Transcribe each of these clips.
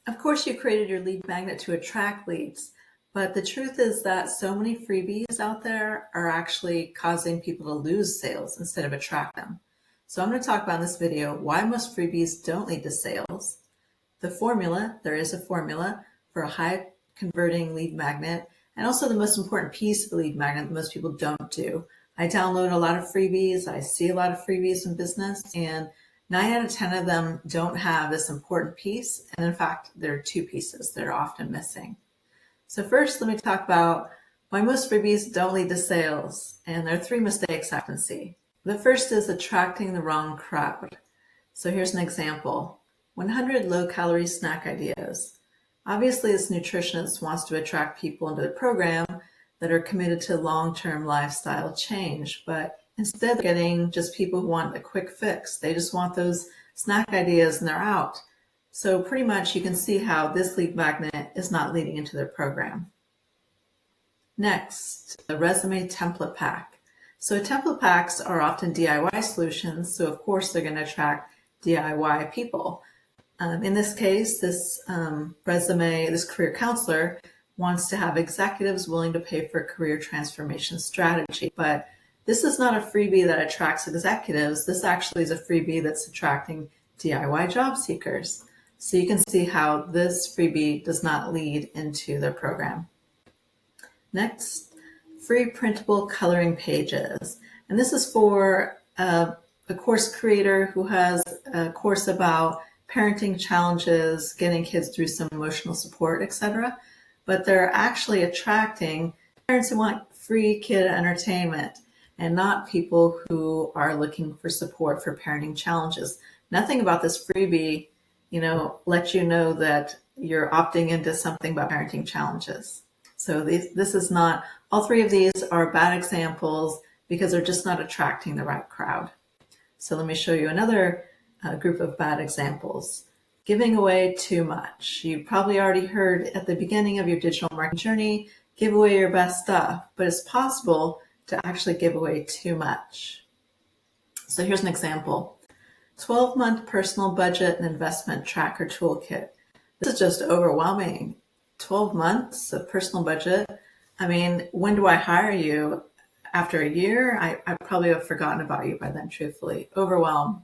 Of course, you created your lead magnet to attract leads, but the truth is that so many freebies out there are actually causing people to lose sales instead of attract them. So I'm going to talk about in this video why most freebies don't lead to sales, the formula, there is a formula for a high converting lead magnet, and also the most important piece of the lead magnet that most people don't do. I download a lot of freebies, I see a lot of freebies in business, and 9 out of 10 of them don't have this important piece. And in fact, there are 2 pieces that are often missing. So first, let me talk about why most freebies don't lead to sales. And there are 3 mistakes I often see. The first is attracting the wrong crowd. So here's an example. 100 low-calorie snack ideas. Obviously, this nutritionist wants to attract people into the program that are committed to long-term lifestyle change, but instead of getting just people who want a quick fix, they just want those snack ideas and they're out. So pretty much you can see how this lead magnet is not leading into their program. Next, the resume template pack. So template packs are often DIY solutions, so of course they're going to attract DIY people. In this case, this career counselor wants to have executives willing to pay for a career transformation strategy. But this is not a freebie that attracts executives. This actually is a freebie that's attracting DIY job seekers. So you can see how this freebie does not lead into their program. Next, free printable coloring pages. And this is for a course creator who has a course about parenting challenges, getting kids through some emotional support, etc. But they're actually attracting parents who want free kid entertainment and not people who are looking for support for parenting challenges. Nothing about this freebie, lets you know that you're opting into something about parenting challenges. So this is not, all 3 of these are bad examples because they're just not attracting the right crowd. So let me show you another group of bad examples. Giving away too much. You probably already heard at the beginning of your digital marketing journey, give away your best stuff, but it's possible to actually give away too much. So here's an example. 12-month personal budget and investment tracker toolkit. This is just overwhelming. 12 months of personal budget. I mean, when do I hire you? After a year? I probably have forgotten about you by then, truthfully. Overwhelm.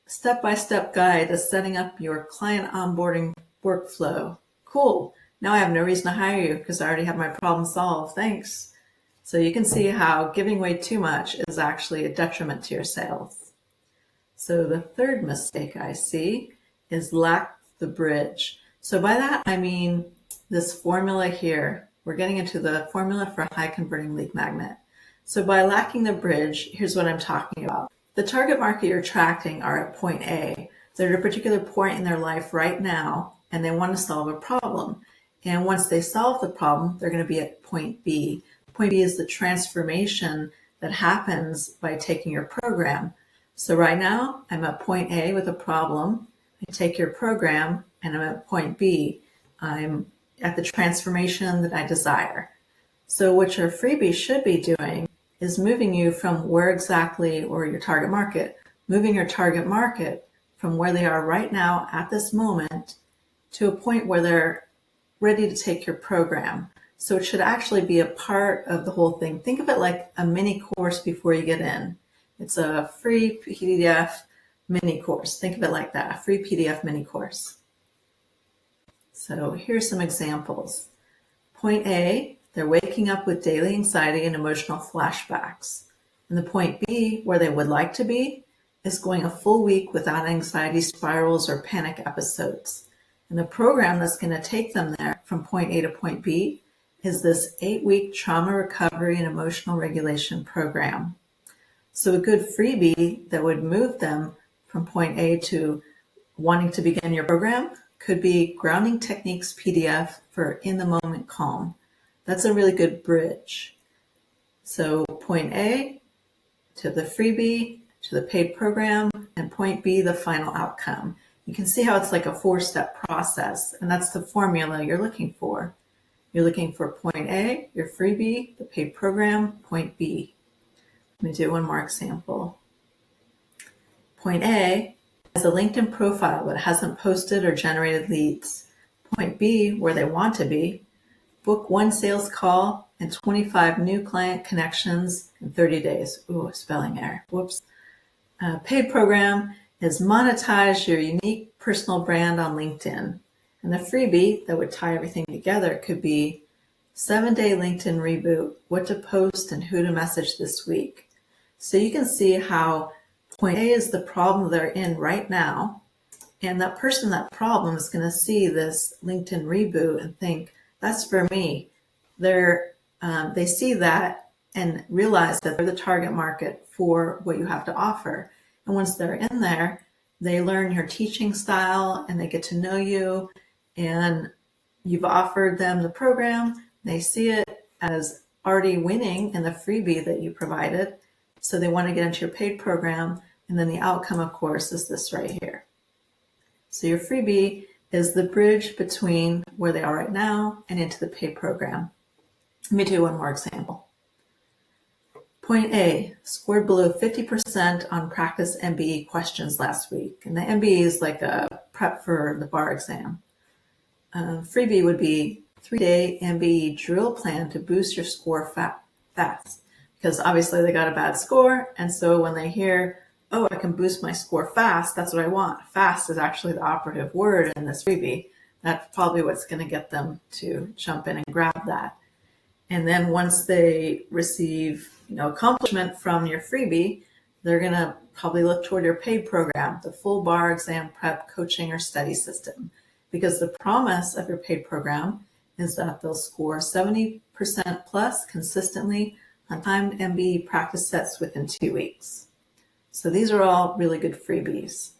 Step-by-step guide to setting up your client onboarding workflow. Cool. Now I have no reason to hire you because I already have my problem solved. Thanks. So you can see how giving away too much is actually a detriment to your sales. So the third mistake I see is lack the bridge. So by that, I mean this formula here. We're getting into the formula for a high converting lead magnet. So by lacking the bridge, here's what I'm talking about. The target market you're attracting are at point A. They're at a particular point in their life right now, and they want to solve a problem. And once they solve the problem, they're going to be at point B. Point B is the transformation that happens by taking your program. So right now, I'm at point A with a problem. I take your program, and I'm at point B. I'm at the transformation that I desire. So what your freebie should be doing is moving you from where exactly, or your target market, moving your target market from where they are right now at this moment to a point where they're ready to take your program. So it should actually be a part of the whole thing. Think of it like a mini course before you get in. It's a free PDF mini course. Think of it like that, a free PDF mini course. So here's some examples. Point A, they're waking up with daily anxiety and emotional flashbacks. And the point B, where they would like to be, is going a full week without anxiety spirals or panic episodes. And the program that's going to take them there from point A to point B is this 8-week trauma recovery and emotional regulation program. So a good freebie that would move them from point A to wanting to begin your program could be Grounding Techniques PDF for in the moment calm. That's a really good bridge. So point A to the freebie, to the paid program, and point B, the final outcome. You can see how it's like a 4-step process, and that's the formula you're looking for. You're looking for point A, your freebie, the paid program, point B. Let me do one more example. Point A, has a LinkedIn profile but hasn't posted or generated leads. Point B, where they want to be, book 1 sales call and 25 new client connections in 30 days. Ooh, spelling error. Whoops. Paid program is monetize your unique personal brand on LinkedIn. And the freebie that would tie everything together could be 7-day LinkedIn reboot, what to post and who to message this week. So you can see how point A is the problem they're in right now. And that person, that problem is going to see this LinkedIn reboot and think, that's for me. They see that and realize that they're the target market for what you have to offer. And once they're in there, they learn your teaching style and they get to know you, and you've offered them the program. They see it as already winning in the freebie that you provided. So they want to get into your paid program. And then the outcome, of course, is this right here. So your freebie is the bridge between where they are right now and into the paid program. Let me do one more example. Point A, scored below 50% on practice MBE questions last week. And the MBE is like a prep for the bar exam. Freebie would be 3-day MBE drill plan to boost your score fast. Because obviously they got a bad score. And so when they hear, oh, I can boost my score fast, that's what I want. Fast is actually the operative word in this freebie. That's probably what's going to get them to jump in and grab that. And then once they receive, accomplishment from your freebie, they're going to probably look toward your paid program, the full bar exam prep coaching or study system. Because the promise of your paid program is that they'll score 70% plus consistently on timed MBE practice sets within 2 weeks. So these are all really good freebies.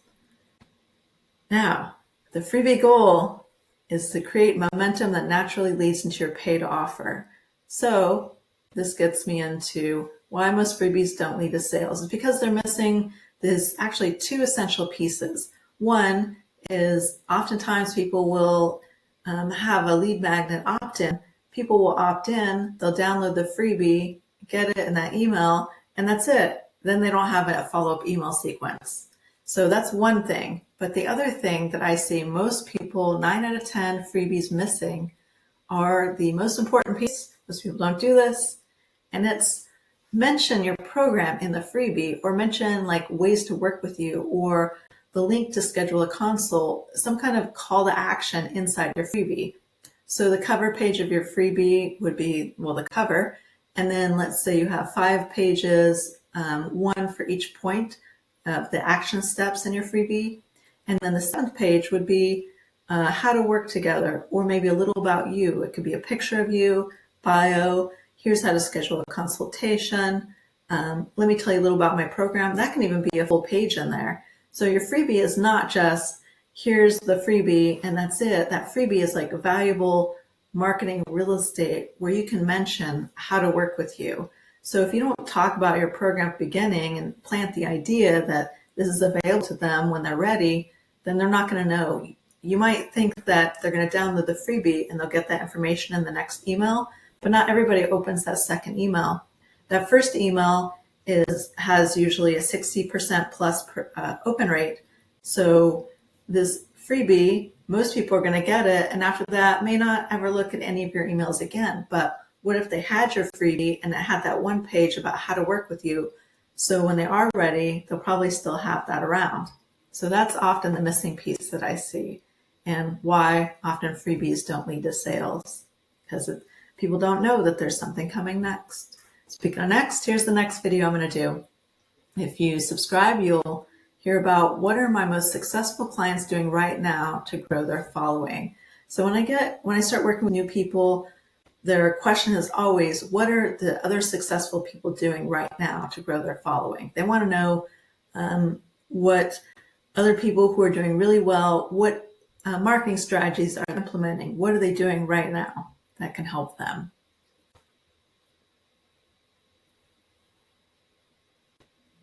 Now, the freebie goal is to create momentum that naturally leads into your paid offer. So this gets me into why most freebies don't lead to sales. It's because they're missing there's actually 2 essential pieces. One is oftentimes people will have a lead magnet opt-in. People will opt in, they'll download the freebie, get it in that email, and that's it. Then they don't have a follow-up email sequence. So that's one thing. But the other thing that I see most people, 9 out of 10 freebies missing, are the most important piece. Most people don't do this. And it's mention your program in the freebie, or mention like ways to work with you, or the link to schedule a consult, some kind of call to action inside your freebie. So the cover page of your freebie would be, the cover. And then let's say you have 5 pages, 1 for each point of the action steps in your freebie. And then the 7th page would be how to work together, or maybe a little about you. It could be a picture of you, bio, here's how to schedule a consultation. Let me tell you a little about my program. That can even be a full page in there. So your freebie is not just, here's the freebie and that's it. That freebie is like a valuable marketing real estate where you can mention how to work with you. So if you don't talk about your program at the beginning and plant the idea that this is available to them when they're ready, then they're not going to know. You might think that they're going to download the freebie and they'll get that information in the next email, but not everybody opens that second email. That first email has usually a 60% plus open rate. So this freebie, most people are going to get it, and after that may not ever look at any of your emails again. But what if they had your freebie and it had that one page about how to work with you? So when they are ready, they'll probably still have that around. So that's often the missing piece that I see, and why often freebies don't lead to sales, because people don't know that there's something coming next. Speaking of next, here's the next video I'm going to do. If you subscribe, you'll hear about what are my most successful clients doing right now to grow their following. So when I start working with new people, their question is always, what are the other successful people doing right now to grow their following? They want to know what other people who are doing really well, what marketing strategies are implementing, what are they doing right now that can help them.